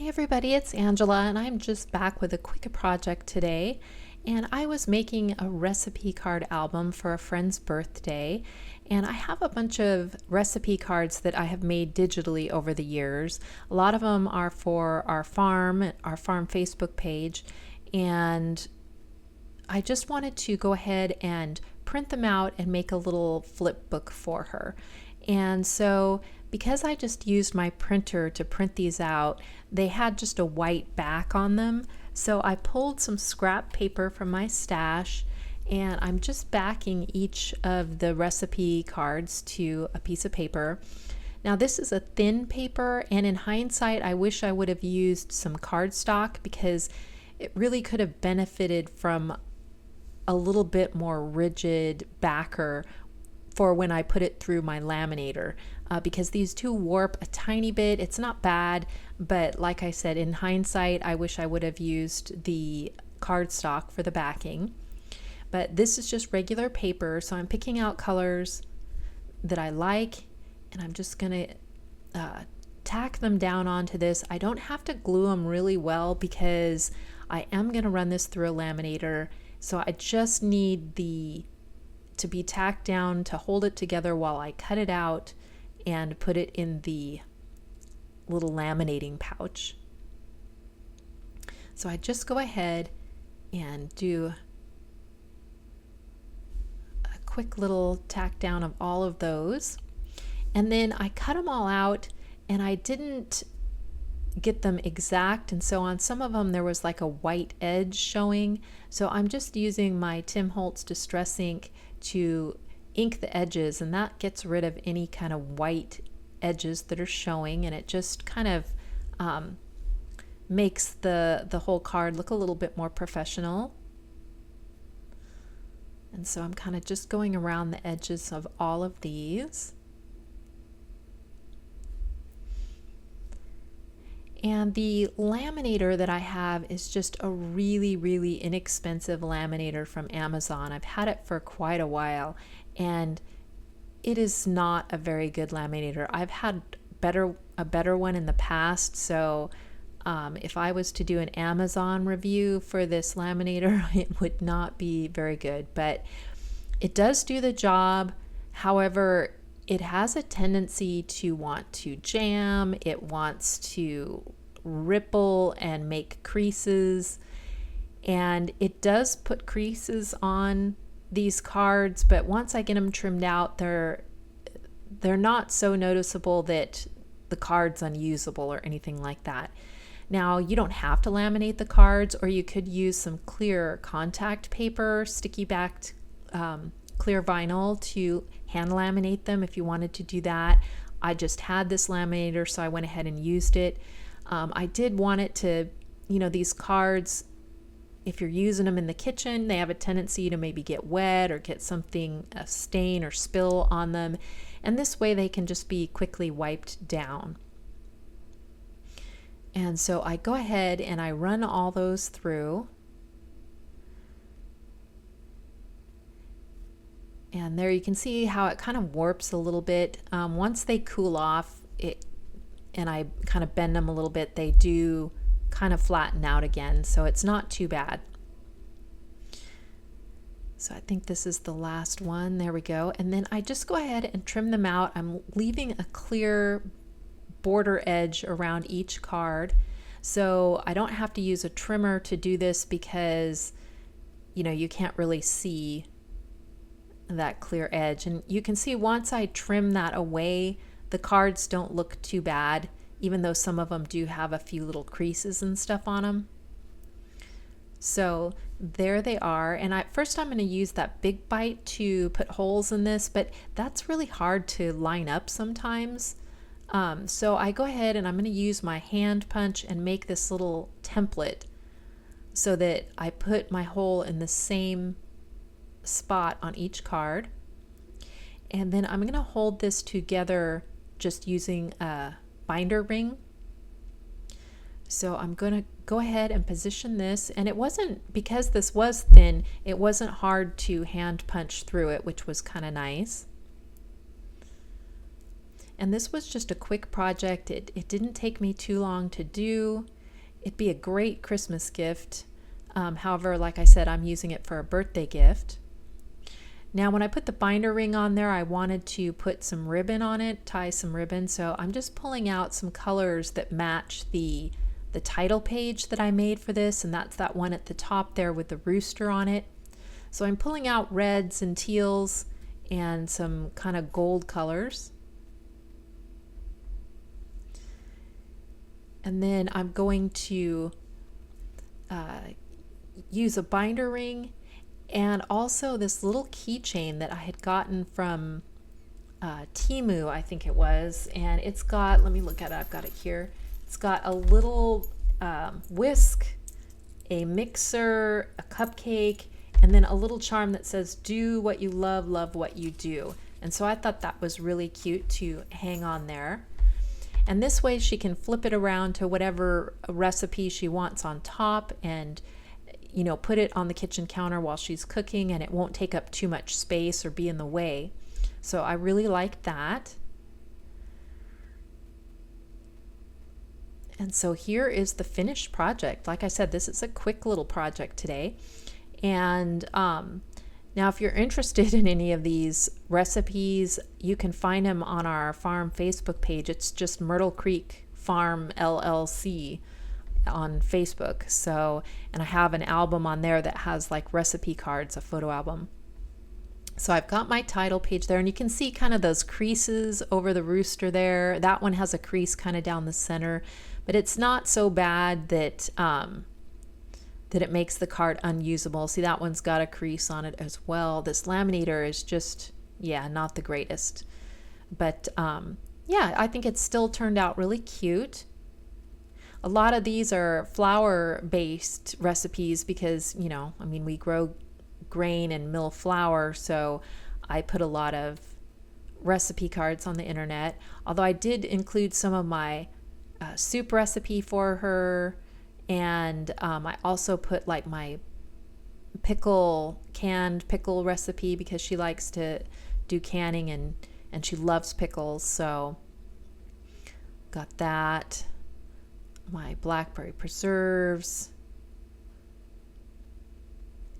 Hey everybody, it's Angela, and I'm just back with a quick project today. And I was making a recipe card album for a friend's birthday, and I have a bunch of recipe cards that I have made digitally over the years. A lot of them are for our farm Facebook page, and I just wanted to go ahead and print them out and make a little flip book for her. And so, because I just used my printer to print these out, they had just a white back on them. So I pulled some scrap paper from my stash, and I'm just backing each of the recipe cards to a piece of paper. Now this is a thin paper, and in hindsight I wish I would have used some cardstock because it really could have benefited from a little bit more rigid backer for when I put it through my laminator, because these two warp a tiny bit. It's not bad, but like I said, in hindsight, I wish I would have used the cardstock for the backing. But this is just regular paper, so I'm picking out colors that I like, and I'm just gonna tack them down onto this. I don't have to glue them really well because I am gonna run this through a laminator, so I just need to be tacked down to hold it together while I cut it out and put it in the little laminating pouch. So I just go ahead and do a quick little tack down of all of those, and then I cut them all out, and I didn't get them exact, and so on some of them there was like a white edge showing, so I'm just using my Tim Holtz Distress ink to ink the edges, and that gets rid of any kind of white edges that are showing, and it just kind of makes the whole card look a little bit more professional. And so I'm kind of just going around the edges of all of these. And the laminator that I have is just a really inexpensive laminator from Amazon. I've had it for quite a while, and it is not a very good laminator. I've had a better one in the past, so if I was to do an Amazon review for this laminator, it would not be very good, but it does do the job. However, it has a tendency to want to jam, it wants to ripple and make creases, and it does put creases on these cards, but once I get them trimmed out, they're not so noticeable that the card's unusable or anything like that. Now, you don't have to laminate the cards, or you could use some clear contact paper, sticky backed clear vinyl to hand laminate them if you wanted to do that. I just had this laminator, so I went ahead and used it. I did want it to, these cards, if you're using them in the kitchen, they have a tendency to maybe get wet or get something, a stain or spill on them, and this way they can just be quickly wiped down. And so I go ahead and I run all those through. And there you can see how it kind of warps a little bit. Once they cool off, and I kind of bend them a little bit, they do kind of flatten out again, so it's not too bad. So I think this is the last one. There we go. And then I just go ahead and trim them out. I'm leaving a clear border edge around each card, so I don't have to use a trimmer to do this because you can't really see that clear edge. And you can see once I trim that away, the cards don't look too bad, even though some of them do have a few little creases and stuff on them. So there they are. And first I'm going to use that Big Bite to put holes in this, but that's really hard to line up sometimes. So I go ahead and I'm going to use my hand punch and make this little template so that I put my hole in the same spot on each card. And then I'm going to hold this together just using a binder ring. So I'm going to go ahead and position this, and it wasn't, because this was thin, it wasn't hard to hand punch through it, which was kind of nice. And this was just a quick project. It didn't take me too long to do. It'd be a great Christmas gift. However, like I said, I'm using it for a birthday gift. Now when I put the binder ring on there, I wanted to put some ribbon on it, tie some ribbon. So I'm just pulling out some colors that match the title page that I made for this, and that's that one at the top there with the rooster on it. So I'm pulling out reds and teals and some kind of gold colors. And then I'm going to use a binder ring and also this little keychain that I had gotten from Temu, I think it was. And it's got, let me look at it, I've got it here. It's got a little whisk, a mixer, a cupcake, and then a little charm that says, do what you love, love what you do. And so I thought that was really cute to hang on there. And this way she can flip it around to whatever recipe she wants on top and, you know, put it on the kitchen counter while she's cooking, and it won't take up too much space or be in the way. So I really like that. And so here is the finished project. Like I said, this is a quick little project today. And now if you're interested in any of these recipes, you can find them on our farm Facebook page. It's just Myrtle Creek Farm LLC on Facebook. So, and I have an album on there that has like recipe cards, a photo album. So I've got my title page there, and you can see kind of those creases over the rooster there. That one has a crease kind of down the center, but it's not so bad that that it makes the card unusable. See, that one's got a crease on it as well. This laminator is just, yeah, not the greatest. But yeah, I think it's still turned out really cute. A lot of these are flour-based recipes because, you know, I mean, we grow grain and mill flour, so I put a lot of recipe cards on the internet. Although I did include some of my soup recipe for her, and I also put like my canned pickle recipe because she likes to do canning and she loves pickles. So got that. My blackberry preserves.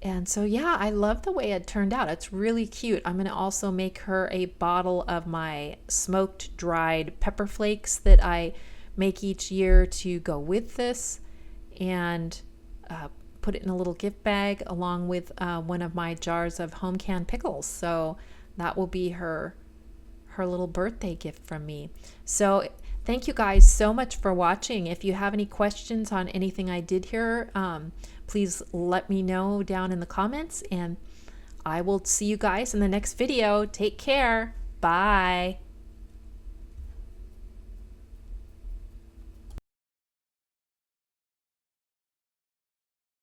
And so yeah, I love the way it turned out. It's really cute. I'm going to also make her a bottle of my smoked dried pepper flakes that I make each year to go with this, and put it in a little gift bag along with one of my jars of home canned pickles. So that will be her little birthday gift from me. So thank you guys so much for watching. If you have any questions on anything I did here, please let me know down in the comments, and I will see you guys in the next video. Take care. Bye.